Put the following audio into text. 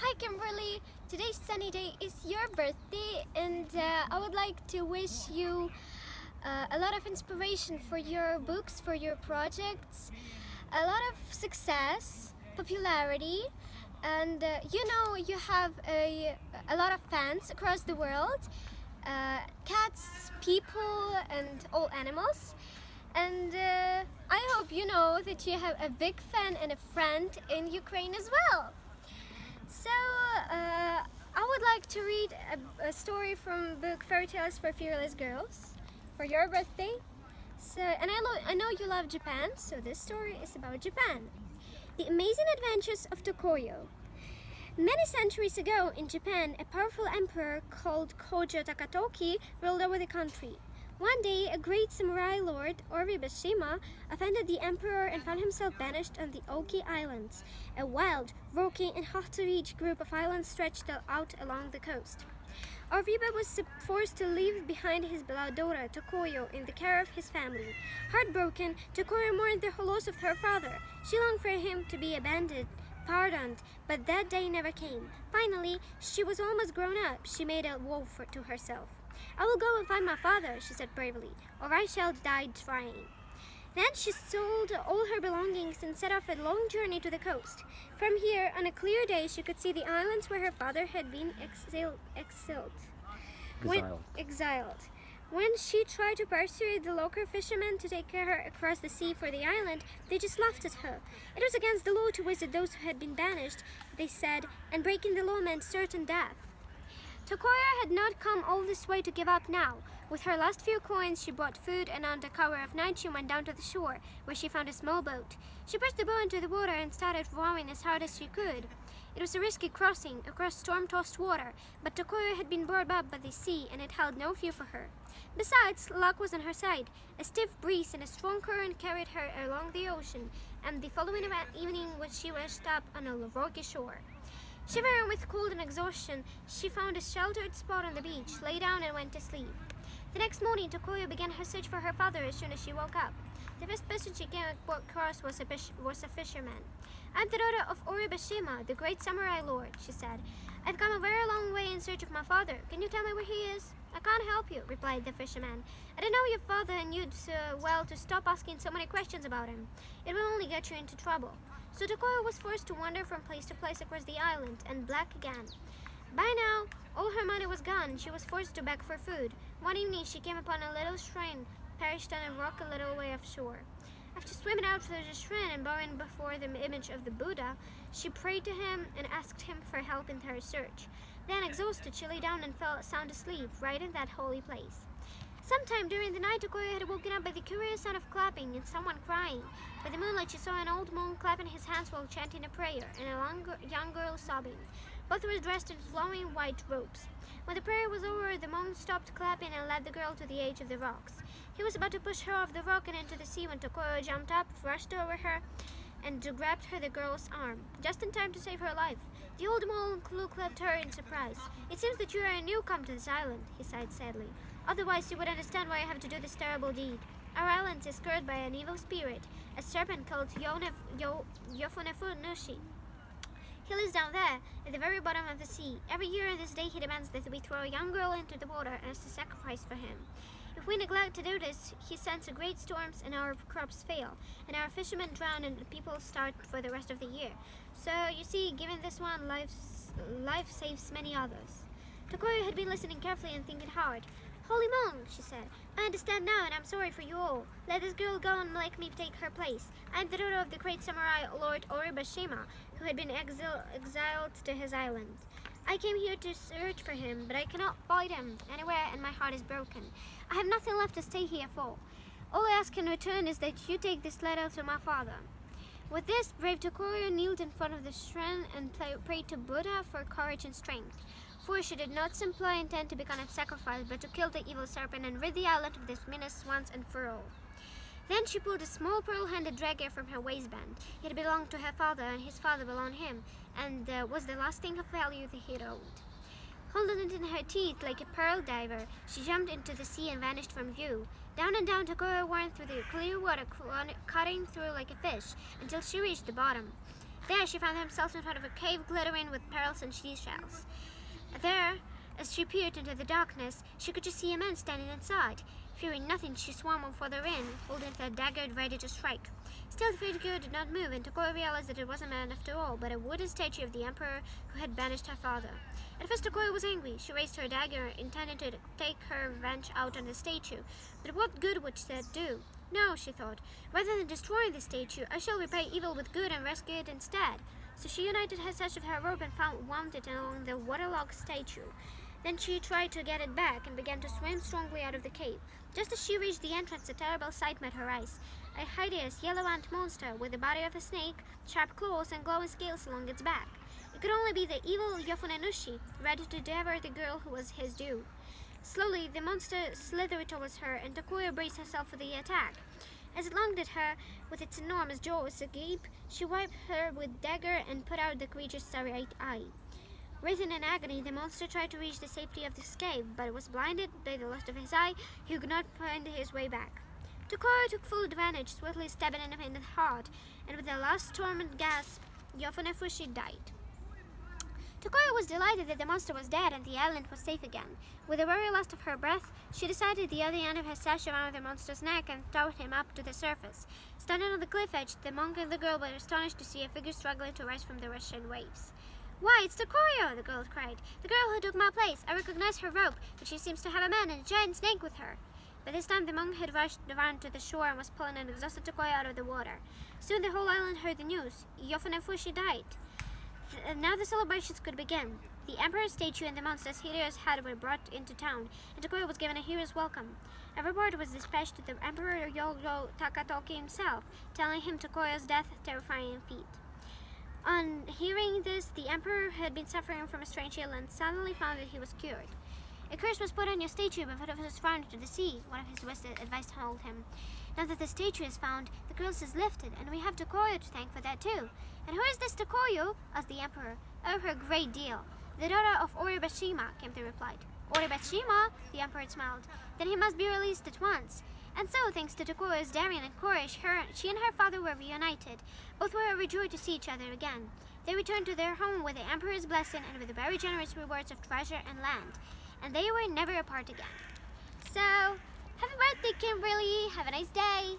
Hi Kimberly, today's sunny day is your birthday and I would like to wish you a lot of inspiration for your books, for your projects, a lot of success, popularity, and you have a lot of fans across the world, cats, people and all animals. And I hope you know that you have a big fan and a friend in Ukraine as well. So, I would like to read a story from book Fairy Tales for Fearless Girls for your birthday. So, and I know you love Japan, so this story is about Japan. The Amazing Adventures of Tokoyo. Many centuries ago in Japan, a powerful emperor called Koja Takatoki ruled over the country. One day, a great samurai lord, Oribashima, offended the emperor and found himself banished on the Oki Islands, a wild, rocky, and hard-to-reach group of islands stretched out along the coast. Oriba was forced to leave behind his beloved daughter, Tokoyo, in the care of his family. Heartbroken, Tokoyo mourned the loss of her father. She longed for him to be pardoned, but that day never came. Finally, she was almost grown up. She made a vow to herself. "I will go and find my father," she said bravely, "or I shall die trying." Then she sold all her belongings and set off a long journey to the coast. From here, on a clear day, she could see the islands where her father had been exiled. When she tried to persuade the local fishermen to take her across the sea for the island, they just laughed at her. It was against the law to visit those who had been banished, they said, and breaking the law meant certain death. Tokoyo had not come all this way to give up now. With her last few coins, she bought food, and under cover of night she went down to the shore, where she found a small boat. She pushed the boat into the water and started rowing as hard as she could. It was a risky crossing across storm-tossed water, but Tokoyo had been brought up by the sea, and it held no fear for her. Besides, luck was on her side. A stiff breeze and a strong current carried her along the ocean, and the following evening she washed up on a rocky shore. Shivering with cold and exhaustion, she found a sheltered spot on the beach, lay down and went to sleep. The next morning, Tokoyo began her search for her father as soon as she woke up. The first person she came across was a fisherman. "I'm the daughter of Oribashima, the great samurai lord," she said. "I've come a very long way in search of my father. Can you tell me where he is?" "I can't help you," replied the fisherman. "I don't know your father, and you'd well to stop asking so many questions about him. It will only get you into trouble." So Tokoyo was forced to wander from place to place across the island, and black again. By now, all her money was gone. She was forced to beg for food. One evening, she came upon a little shrine perched on a rock a little way offshore. After swimming out through the shrine and bowing before the image of the Buddha, she prayed to him and asked him for help in her search. Then, exhausted, she lay down and fell sound asleep right in that holy place. Sometime during the night, Tokoyo had woken up by the curious sound of clapping and someone crying. By the moonlight, she saw an old monk clapping his hands while chanting a prayer, and a young girl sobbing. Both were dressed in flowing white robes. When the prayer was over, the monk stopped clapping and led the girl to the edge of the rocks. He was about to push her off the rock and into the sea when Tokoyo jumped up, rushed over her, and grabbed the girl's arm, just in time to save her life. The old monk looked at her in surprise. "It seems that you are a newcomer to this island," he sighed sadly. "Otherwise you would understand why I have to do this terrible deed. Our island is cursed by an evil spirit, a serpent called Yofunefunushi. He lives down there, at the very bottom of the sea. Every year on this day he demands that we throw a young girl into the water as a sacrifice for him. If we neglect to do this, he sends great storms and our crops fail, and our fishermen drown and people starve for the rest of the year. So, you see, given this one, life saves many others." Tokoyo had been listening carefully and thinking hard. "Holy monk," she said, "I understand now, and I'm sorry for you all. Let this girl go and let me take her place. I'm the daughter of the great samurai Lord Oribashima, who had been exiled to his island. I came here to search for him, but I cannot find him anywhere, and my heart is broken. I have nothing left to stay here for. All I ask in return is that you take this letter to my father." With this, brave Tokoyo kneeled in front of the shrine and prayed to Buddha for courage and strength. For she did not simply intend to become a sacrifice, but to kill the evil serpent and rid the island of this menace once and for all. Then she pulled a small pearl-handled dagger from her waistband. It belonged to her father, and his father belonged to him, and was the last thing of value that he owned. Holding it in her teeth like a pearl diver, she jumped into the sea and vanished from view. Down and down Tokoyo went through the clear water, cutting through like a fish, until she reached the bottom. There she found herself in front of a cave glittering with pearls and seashells. There, as she peered into the darkness, she could just see a man standing inside. Fearing nothing, she swam further in, holding the dagger ready to strike. Still, the figure did not move, and Tokoyo realized that it wasn't a man after all, but a wooden statue of the emperor who had banished her father. At first, Tokoyo was angry. She raised her dagger, intending to take her revenge out on the statue. But what good would that do? No, she thought. Rather than destroying the statue, I shall repay evil with good and rescue it instead. So she united her sash of her rope and wound it along the waterlogged statue. Then she tried to get it back and began to swim strongly out of the cave. Just as she reached the entrance, a terrible sight met her eyes. A hideous yellow ant monster with the body of a snake, sharp claws, and glowing scales along its back. It could only be the evil Yofunanushi, ready to devour the girl who was his due. Slowly, the monster slithered towards her, and Tokoyo braced herself for the attack. As it lunged at her with its enormous jaws agape, she wiped her with dagger and put out the creature's starry eye. Writhing in agony, the monster tried to reach the safety of this cave, but was blinded by the loss of his eye. He could not find his way back. Tokoyo took full advantage, swiftly stabbing him in the heart, and with a last torment gasp, Yofunafushi died. Tokoyo was delighted that the monster was dead and the island was safe again. With the very last of her breath, she decided the other end of her sash around the monster's neck and towed him up to the surface. Standing on the cliff edge, the monk and the girl were astonished to see a figure struggling to rise from the rushing waves. "Why, it's Tokoyo!" the girl cried. "The girl who took my place. I recognize her rope, but she seems to have a man and a giant snake with her." By this time, the monk had rushed around to the shore and was pulling an exhausted Tokoyo out of the water. Soon the whole island heard the news. Yofunafushi died. Now the celebrations could begin. The emperor's statue and the monster's hideous head were brought into town, and Tokoyo was given a hero's welcome. A report was dispatched to the Emperor Yogo Takatoki himself, telling him Tokoyo's death, terrifying feat. On hearing this, the emperor, who had been suffering from a strange ailment, suddenly found that he was cured. "A curse was put on your statue, but it was thrown into the sea," one of his wizard advised told him. "Now that the statue is found, the curse is lifted, and we have Tokoyo to thank for that too." "And who is this Tokoyo?" asked the emperor. "Oh, her great deal. The daughter of Oribashima," came the reply. "Oribashima?" the emperor smiled. "Then he must be released at once." And so, thanks to Tokoyo's daring and courage, she and her father were reunited. Both were overjoyed to see each other again. They returned to their home with the emperor's blessing and with very generous rewards of treasure and land. And they were never apart again. So, happy birthday, Kimberlie! Have a nice day!